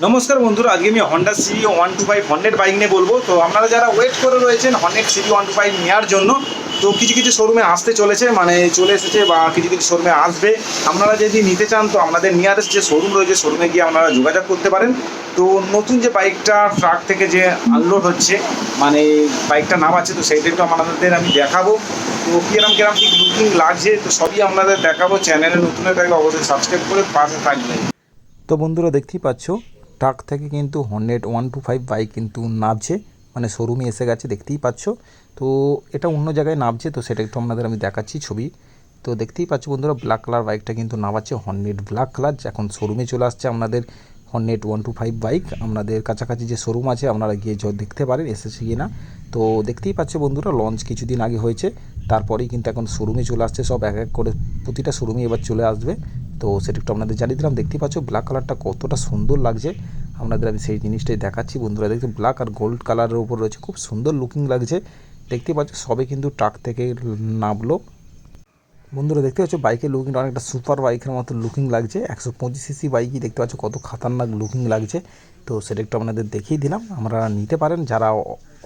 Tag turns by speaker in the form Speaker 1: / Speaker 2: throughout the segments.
Speaker 1: নমস্কার বন্ধুরা, আজকে আমি হন্ডা সিবি 125 হর্নেট বাইক নিয়ে বলবো। তো আপনারা যারা ওয়েট করে রয়েছেন হর্নেট সিবি 125 নেওয়ার জন্য, তো কিছু কিছু শোরুমে আসতে চলেছে, মানে চলে এসেছে বা কিছু কিছু শোরুমে আসবে। আপনারা যদি নিতে চান তো আমাদের নিয়ারেস্ট যে শোরুম রয়েছে শোরুমে গিয়ে আপনারা যোগাযোগ করতে পারেন। তো নতুন যে বাইকটা ট্রাক থেকে যে আনলোড হচ্ছে, মানে বাইকটা নামাচ্ছে, তো সেইটা একটু আপনাদের আমি দেখাবো। তো কিরম কিরম ঠিক লুকিং লাগছে তো সবই আপনাদের দেখাবো। চ্যানেলে নতুন হয়ে থাকলে অবশ্যই সাবস্ক্রাইব করে পাশে থাকবেন।
Speaker 2: তো বন্ধুরা দেখতেই পাচ্ছ ট্রাক থেকে কিন্তু হর্নেট 125 বাইক কিন্তু নামছে, মানে শোরুমে এসে গেছে দেখতেই পাচ্ছ। তো এটা অন্য জায়গায় নামছে, তো সেটা একটু আপনাদের আমি দেখাচ্ছি ছবি। তো দেখতেই পাচ্ছ বন্ধুরা, ব্ল্যাক কালার বাইকটা কিন্তু নামাচ্ছে হর্নেট ব্ল্যাক কালার। এখন শোরুমে চলে আসছে আপনাদের হর্নেট 125 বাইক। আপনাদের কাছাকাছি যে শোরুম আছে আপনারা গিয়ে দেখতে পারেন এসেছে কি না। তো দেখতেই পাচ্ছ বন্ধুরা, লঞ্চ কিছুদিন আগে হয়েছে, তারপরেই কিন্তু এখন শোরুমে চলে আসছে সব এক এক করে, প্রতিটা শোরুমে এবার চলে আসবে। তো সেটা একটু আপনাদের জানিয়ে দিলাম। দেখতেই পাচ্ছ ব্ল্যাক কালারটা কতটা সুন্দর লাগছে, আপনাদের আমি সেই জিনিসটাই দেখাচ্ছি বন্ধুরা। দেখতে ব্ল্যাক আর গোল্ড কালারের উপর রয়েছে, খুব সুন্দর লুকিং লাগছে। দেখতেই পাচ্ছ সবে কিন্তু ট্রাক থেকে নামলো বন্ধুরা। দেখতে পাচ্ছ বাইকের লুকিংটা অনেকটা সুপার বাইকের মতো লুকিং লাগছে। 125 সিসি বাইকই দেখতে পাচ্ছ কত খাতারনাক লুকিং লাগছে। তো সেটা একটু আপনাদের দেখিয়ে দিলাম। আমরা নিতে পারেন যারা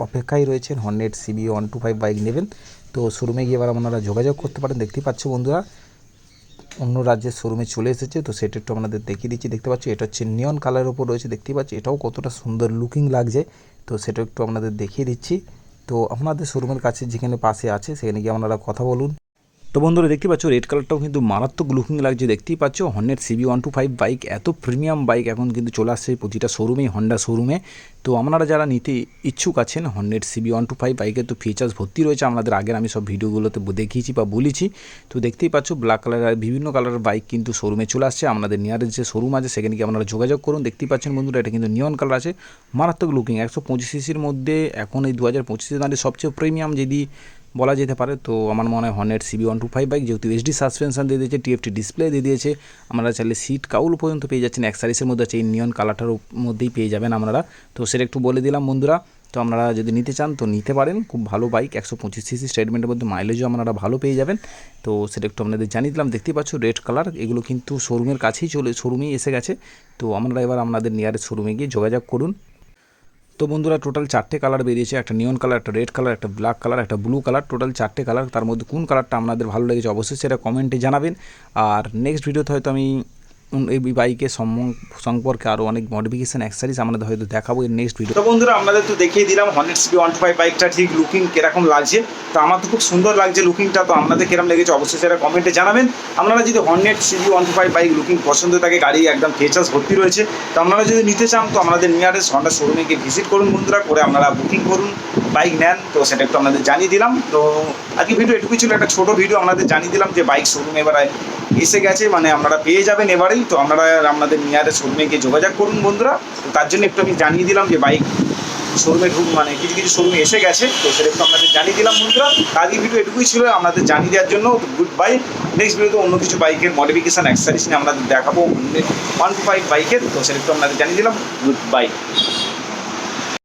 Speaker 2: অপেক্ষায় রয়েছেন হর্নেট সিবি 125 বাইক নেবেন, তো শোরুমে গিয়ে এবার আপনারা যোগাযোগ করতে পারেন। দেখতেই পাচ্ছ বন্ধুরা, অন্য রাজ্যের শোরুমে চলে এসেছে, তো সেটা একটু আপনাদের দেখিয়ে দিচ্ছি। দেখতে পাচ্ছি এটা হচ্ছে নিয়ন কালারের উপর রয়েছে, দেখতেই পাচ্ছি এটাও কতটা সুন্দর লুকিং লাগছে। তো সেটা একটু আপনাদের দেখিয়ে দিচ্ছি। তো আপনাদের শোরুমের কাছে যেখানে পাশে আছে সেখানে গিয়ে আপনারা কথা বলুন। তো বন্ধুরা দেখতে পাচ্ছ রেড কালারটাও কিন্তু মারাত্মক লুকিং লাগছে। দেখতেই পাচ্ছ হর্নেট সিবি 125 বাইক, এত প্রিমিয়াম বাইক এখন কিন্তু চলে আসছে প্রতিটা শোরুমেই, হন্ডা শোরুমে। তো আপনারা যারা নিতে ইচ্ছুক আছেন হর্নেট সিবি 125 বাইকের, তো ফিচার্স ভর্তি রয়েছে, আপনাদের আগের আমি সব ভিডিওগুলোতে দেখিয়েছি বা বলেছি। তো দেখতেই পাচ্ছ ব্ল্যাক কালার আর বিভিন্ন কালারের বাইক কিন্তু শোরুমে চলে আসছে। আপনাদের নিয়ারেস্ট যে শোরুম আছে সেখানে গিয়ে আপনারা যোগাযোগ করুন। দেখতেই পাচ্ছেন বন্ধুরা, এটা কিন্তু নিয়ন কালার আছে, মারাত্মক লুকিং। 125 সিসির মধ্যে এখন এই 2025 দাঁড়িয়ে সবচেয়ে প্রিমিয়াম যদি বলা যেতে পারে, তো আমার মনে হয় হর্নেট সিবি 125 বাইক। যেহেতু এসডি সাসপেনশন দিয়ে দিয়েছে, টিএফটি ডিসপ্লে দিয়ে দিয়েছে, আপনারা চাইলে সিট কাউল পর্যন্ত পেয়ে যাচ্ছেন। অ্যাক্সেসরিজের মধ্যে আছে, এই নিয়ন কালারটার মধ্যেই পেয়ে যাবেন আপনারা। তো সেটা একটু বলে দিলাম বন্ধুরা। তো আপনারা যদি নিতে চান তো নিতে পারেন, খুব ভালো বাইক। 125 সিসি স্টেটমেন্টের মধ্যে মাইলেজও আপনারা ভালো পেয়ে যাবেন। তো সেটা একটু আপনাদের জানিয়ে দিলাম। দেখতেই পাচ্ছ রেড কালার, এগুলো কিন্তু শোরুমের কাছেই শোরুমেই এসে গেছে। তো আপনারা এবার আপনাদের নিয়ারেস্ট শোরুমে গিয়ে যোগাযোগ করুন। তো বন্ধুরা টোটাল 4টে কালার বেরিয়েছে, একটা নিয়ন কালার, একটা রেড কালার, একটা ব্ল্যাক কালার, একটা ব্লু কালার। টোটাল 4টে কালার, তার মধ্যে কোন কালারটা আপনাদের ভালো লেগেছে অবশ্যই সেটা কমেন্টে জানাবেন। আর নেক্সট ভিডিওতে হয়তো আমি এই বাইকের সম্পর্কে আরও অনেক মডিফিকেশান অ্যাক্সেসরিজ আমাদের হয়তো দেখাবো এর নেক্সট ভিডিও।
Speaker 1: তো বন্ধুরা আপনাদের তো দেখিয়ে দিলাম হর্নেট সিবি 125 বাইকটা ঠিক লুকিং কিরকম লাগছে। তো আমার তো খুব সুন্দর লাগছে লুকিংটা। তো আপনাদের কিরকম লেগেছে অবশ্যই সেটা কমেন্টে জানাবেন। আপনারা যদি হর্নেট সিবি 125 বাইক লুকিং পছন্দ থাকে, গাড়ি একদম ফিচার্স ভর্তি রয়েছে, তো আপনারা যদি নিতে চান তো আমাদের নিয়ারেস্ট হন্ডা শোরুমে গিয়ে ভিজিট করুন বন্ধুরা, করে আপনারা বুকিং করুন, বাইক নেন। তো সেটা একটু আপনাদের জানিয়ে দিলাম। তো আজকে ভিডিও এটুকুই ছিল, একটা ছোটো ভিডিও আপনাদের জানিয়ে দিলাম যে বাইক শোরুমে এবার এসে গেছে, মানে আপনারা পেয়ে যাবেন এবারেই। তো আপনারা আপনাদের নিয়ারেস্ট শোরুমে গিয়ে যোগাযোগ করুন বন্ধুরা। তো তার জন্য একটু আমি জানিয়ে দিলাম যে বাইক শোরুমে মানে কিছু কিছু শোরুমে এসে গেছে, তো সেটা একটু আপনাদের জানিয়ে দিলাম বন্ধুরা। আজকে ভিডিও এটুকুই ছিল আপনাদের জানিয়ে দেওয়ার জন্য। Good bye. নেক্সট ভিডিওতে অন্য কিছু বাইকের মডিফিকেশান অ্যাক্সেসরিজ নিয়ে আপনাদের দেখাবো 125 বাইকের, তো সেটা একটু আপনাদের জানিয়ে দিলাম। Good bye.